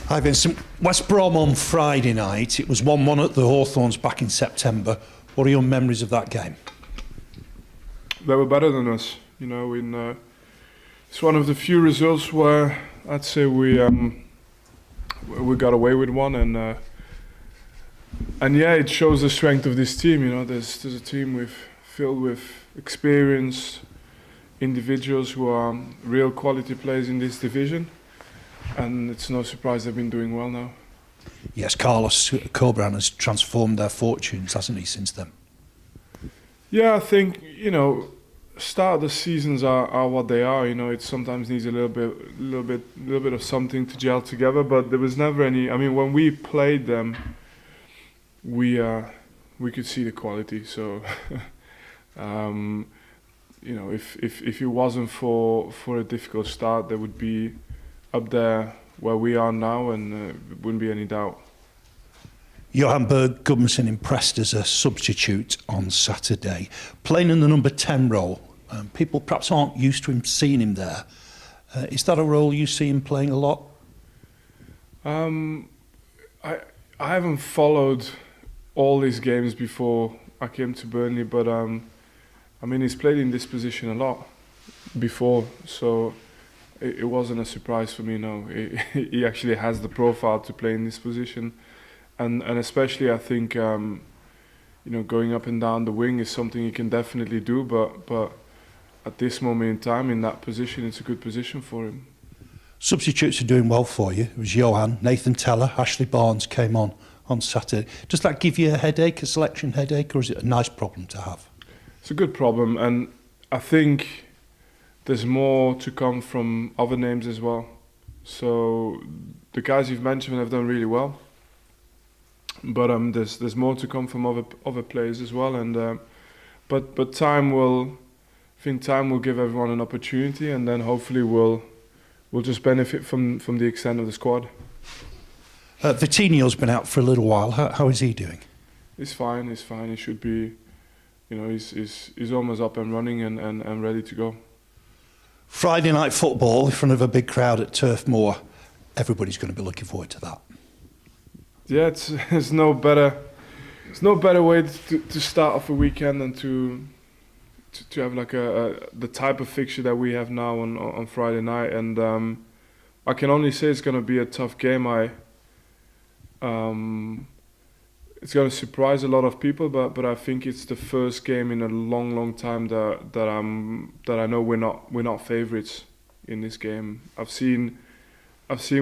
Hi Vincent. West Brom on Friday night. It was 1-1 at the Hawthorns back in September. What are your memories of that game? They were better than us. You know, it's one of the few results where I'd say we got away with one, and yeah, it shows the strength of this team. You know, there's a team filled with experienced individuals who are real quality players in this division, and it's no surprise they've been doing well now. Yes, Carlos Corberán has transformed their fortunes, hasn't he, since then? Yeah, I think, you know, start of the seasons are what they are. You know, it sometimes needs a little bit of something to gel together, but there was never any. I mean, when we played them, we could see the quality. So, you know, if it wasn't for a difficult start, they would be up there where we are now, and there wouldn't be any doubt. Johan Berg Gudmundsson impressed as a substitute on Saturday, playing in the number 10 role. People perhaps aren't used to him seeing him there. Is that a role you see him playing a lot? I haven't followed all these games before I came to Burnley, but I mean, he's played in this position a lot before, so it wasn't a surprise for me. No, he actually has the profile to play in this position. And especially, I think, you know, going up and down the wing is something he can definitely do. But at this moment in time, in that position, it's a good position for him. Substitutes are doing well for you. It was Johan, Nathan Teller, Ashley Barnes came on Saturday. Does that give you a headache, a selection headache, or is it a nice problem to have? It's a good problem, and I think there's more to come from other names as well. So the guys you've mentioned have done really well. But there's more to come from other players as well, and but time will give everyone an opportunity, and then hopefully we'll just benefit from the extent of the squad. Vitinho's been out for a little while. How is he doing? He's fine. He should be, you know, he's almost up and running and ready to go. Friday night football in front of a big crowd at Turf Moor. Everybody's going to be looking forward to that. Yeah, it's no better way to start off a weekend than to have like the type of fixture that we have now on Friday night, and I can only say it's going to be a tough game. It's going to surprise a lot of people, but I think it's the first game in a long time that I know we're not favourites in this game. I've seen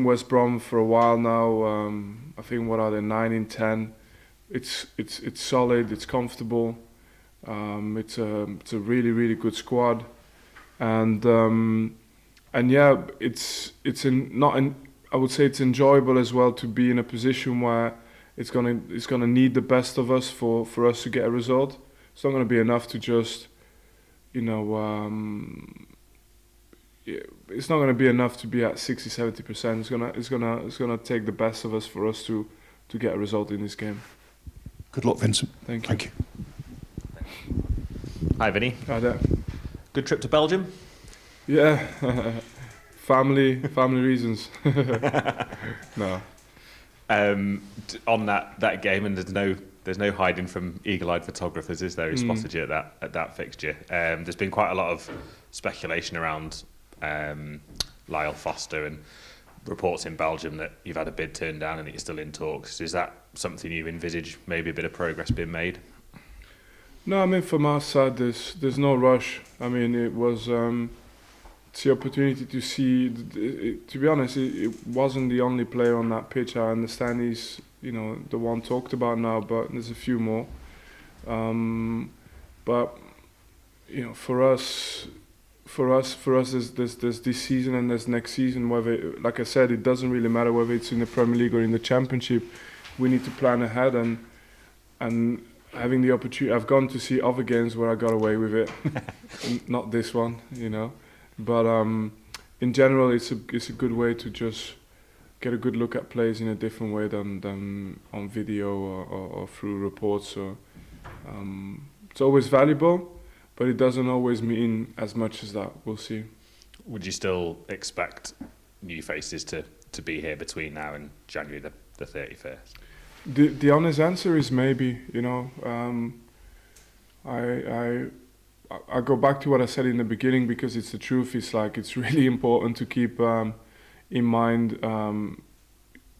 West Brom for a while now. I think what are they, 9 in 10. It's solid. It's comfortable. It's a really good squad, and yeah, I would say it's enjoyable as well to be in a position where it's gonna need the best of us for us to get a result. It's not gonna be enough to just, you know. It's not going to be enough to be at 60-70%. It's gonna take the best of us for us to get a result in this game. Good luck, Vincent. Thank you. Hi, Vinny. Hi there. Good trip to Belgium? Yeah, family reasons. No. On that game, and there's no hiding from eagle-eyed photographers, is there? Who spotted you at that fixture? There's been quite a lot of speculation around Lyle Foster and reports in Belgium that you've had a bid turned down and that you're still in talks. Is that something you envisage, maybe a bit of progress being made? No, I mean, from our side, there's no rush. I mean, it was it's the opportunity to see. To be honest, it wasn't the only player on that pitch. I understand he's, you know, the one talked about now, but there's a few more. But you know, for us, there's this season and there's next season. Whether, like I said, it doesn't really matter whether it's in the Premier League or in the Championship. We need to plan ahead, and having the opportunity. I've gone to see other games where I got away with it, not this one, you know. But in general, it's a good way to just get a good look at players in a different way than on video or through reports. So it's always valuable, but it doesn't always mean as much as that. We'll see. Would you still expect new faces to to be here between now and January the 31st? The honest answer is maybe. I go back to what I said in the beginning, because it's the truth. It's like it's really important to keep in mind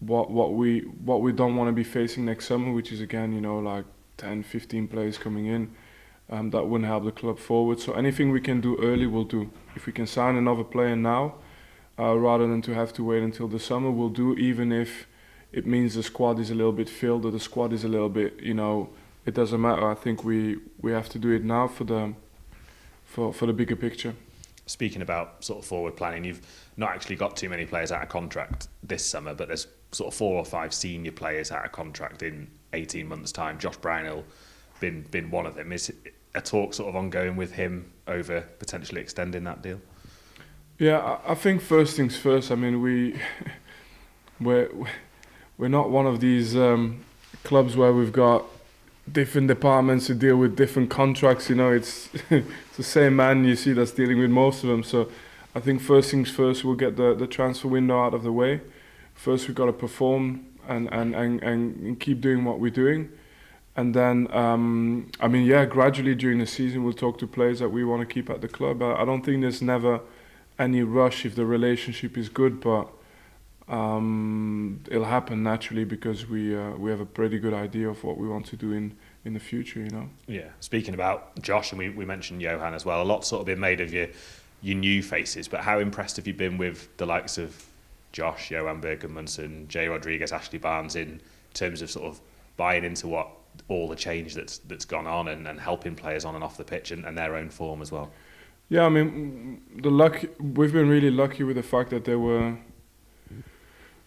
what we don't want to be facing next summer, which is again, like 10, 15 players coming in. That wouldn't help the club forward. So anything we can do early, we'll do. If we can sign another player now, rather than to have to wait until the summer, we'll do, even if it means the squad is a little bit filled or the squad is a little bit, it doesn't matter. I think we have to do it now for the bigger picture. Speaking about sort of forward planning, you've not actually got too many players out of contract this summer, but there's sort of 4 or 5 senior players out of contract in 18 months' time. Josh Brownhill been one of them. Is a talk sort of ongoing with him over potentially extending that deal? Yeah, I think first things first. I mean, we're not one of these clubs where we've got different departments to deal with different contracts. It's it's the same man you see that's dealing with most of them. So I think first things first, we'll get the transfer window out of the way. First, we've got to perform and keep doing what we're doing. And then, gradually during the season, we'll talk to players that we want to keep at the club. I don't think there's never any rush if the relationship is good, but it'll happen naturally, because we have a pretty good idea of what we want to do in the future. Yeah. Speaking about Josh, and we mentioned Johan as well. A lot's sort of been made of your new faces, but how impressed have you been with the likes of Josh, Johan Bergmanson, Jay Rodriguez, Ashley Barnes, in terms of sort of buying into what all the change that's gone on and helping players on and off the pitch and their own form as well? Yeah, I mean, we've been really lucky with the fact that they were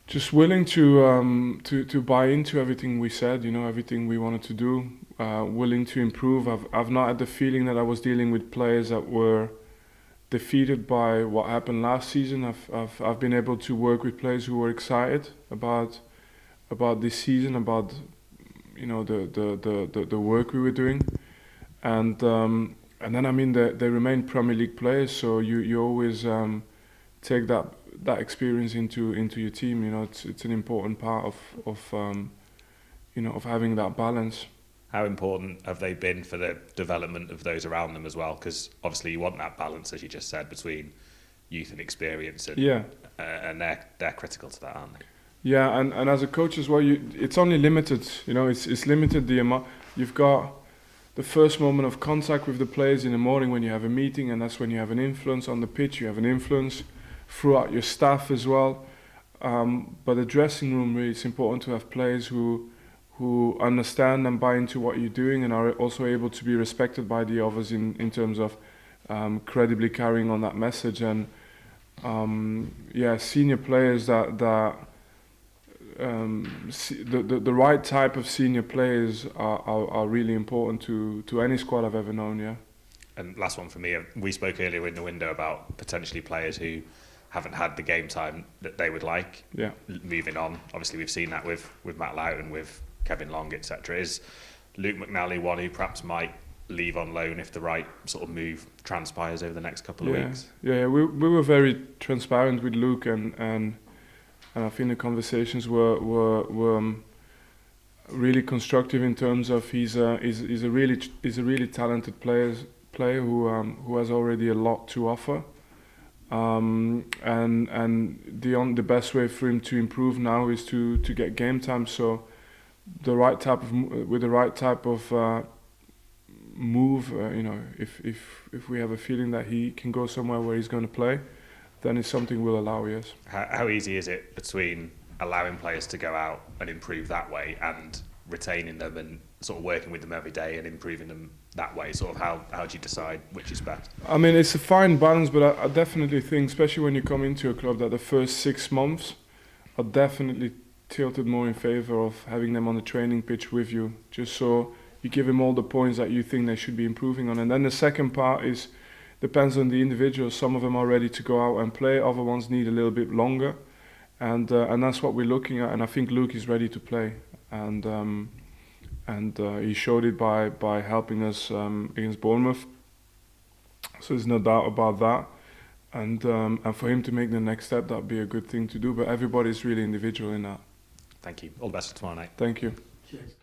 just willing to buy into everything we said, everything we wanted to do, willing to improve. I've not had the feeling that I was dealing with players that were defeated by what happened last season. I've been able to work with players who were excited about this season, about the work we were doing, and then I mean they remain Premier League players, so you always take that experience into your team. It's an important part of having that balance. How important have they been for the development of those around them as well? Because obviously you want that balance, as you just said, between youth and experience, and they're critical to that, aren't they? Yeah, and as a coach as well, it's only limited. It's limited the amount. You've got the first moment of contact with the players in the morning when you have a meeting, and that's when you have an influence on the pitch. You have an influence throughout your staff as well. But the dressing room, really, it's important to have players who understand and buy into what you're doing, and are also able to be respected by the others in terms of credibly carrying on that message. And senior players that the right type of senior players are really important to any squad I've ever known. Yeah. And last one for me, we spoke earlier in the window about potentially players who haven't had the game time that they would like. Yeah. Moving on, obviously we've seen that with Matt Loughton, with Kevin Long, etc. Is Luke McNally one who perhaps might leave on loan if the right sort of move transpires over the next couple of weeks? Yeah, we were very transparent with Luke, and I think the conversations were really constructive in terms of he's a really talented player who has already a lot to offer, and the best way for him to improve now is to get game time. So with the right type of move, if we have a feeling that he can go somewhere where he's going to play, then it's something we'll allow. Yes. How easy is it between allowing players to go out and improve that way and retaining them and sort of working with them every day and improving them that way? Sort of how do you decide which is best? I mean, it's a fine balance, but I definitely think, especially when you come into a club, that the first 6 months are definitely tilted more in favour of having them on the training pitch with you, just so you give them all the points that you think they should be improving on. And then the second part depends on the individual. Some of them are ready to go out and play, other ones need a little bit longer, and that's what we're looking at. And I think Luke is ready to play, and he showed it by helping us against Bournemouth. So there's no doubt about that. and for him to make the next step, that'd be a good thing to do. But everybody's really individual in that. Thank you. All the best for tomorrow night. Thank you. Cheers.